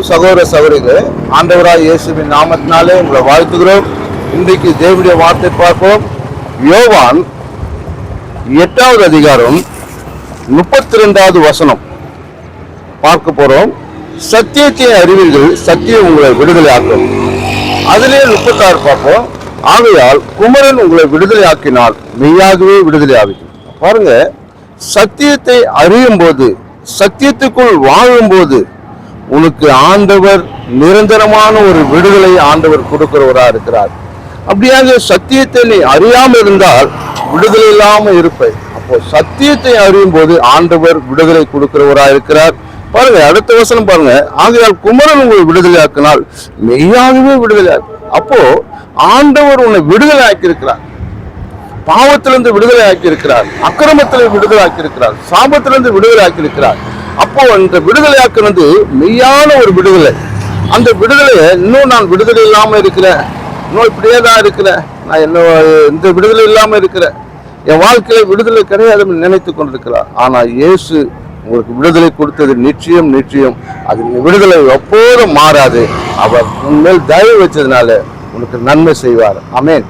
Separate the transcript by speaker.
Speaker 1: சகோதர சகோதரிகளே, ஆண்டவராய் இயேசுவின் நாமத்தினாலே உங்களை வாழ்த்துகிறோம். இன்றைக்கு தேவனுடைய வார்த்தை பார்ப்போம். யோவான் 8வது அதிகாரம் 32வது வசனம் பார்க்க போறோம். சத்தியத்தை அறிவீர்கள், சத்தியம் உங்களை விடுதலை ஆக்கும். அதிலே 36 பார்ப்போம். ஆகையால் குமரன் உங்களை விடுதலை ஆக்கினால் மெய்யாகவே விடுதலை ஆகும். பாருங்க, சத்தியத்தை அறியும் போது, சத்தியத்துக்குள் வாழும் போது உனக்கு ஆண்டவர் நிரந்தரமான ஒரு விடுதலை ஆண்டவர் கொடுக்கிறவராக இருக்கிறார். அப்படியாக சத்தியத்தை நீ அறியாமல் இருந்தால் விடுதலை இல்லாமல் இருப்ப. அப்போ சத்தியத்தை அறியும் போது ஆண்டவர் விடுதலை கொடுக்கிறவராக இருக்கிறார். பாருங்க, அடுத்த வசனம் பாருங்க. ஆகையால் குமரன் உங்களை விடுதலை ஆக்கினால் மெய்யாகவே விடுதலை ஆக்கும். அப்போ ஆண்டவர் உன்னை விடுதலை ஆக்கியிருக்கிறார். பாவத்திலிருந்து விடுதலை ஆக்கியிருக்கிறார், அக்கிரமத்திலிருந்து விடுதலை ஆக்கியிருக்கிறார், சாபத்திலிருந்து விடுதலை ஆக்கியிருக்கிறார். அப்போ இந்த விடுதலை ஆக்குனது மெய்யான ஒரு விடுதலை. அந்த விடுதலையை இன்னும் நான் விடுதலை இல்லாமல் இருக்கிறேன், இன்னும் இப்படியே தான் இருக்கிறேன், நான் இந்த விடுதலை இல்லாமல் இருக்கிறேன், என் வாழ்க்கையில விடுதலை கிடையாது நினைத்து கொண்டிருக்கிறார். ஆனா இயேசு உங்களுக்கு விடுதலை கொடுத்தது நிச்சயம் நிச்சயம். அது விடுதலை எப்போதும் மாறாது. அவர் உன்மேல் தயவு வச்சதுனால உனக்கு நன்மை செய்வார். ஆமென்.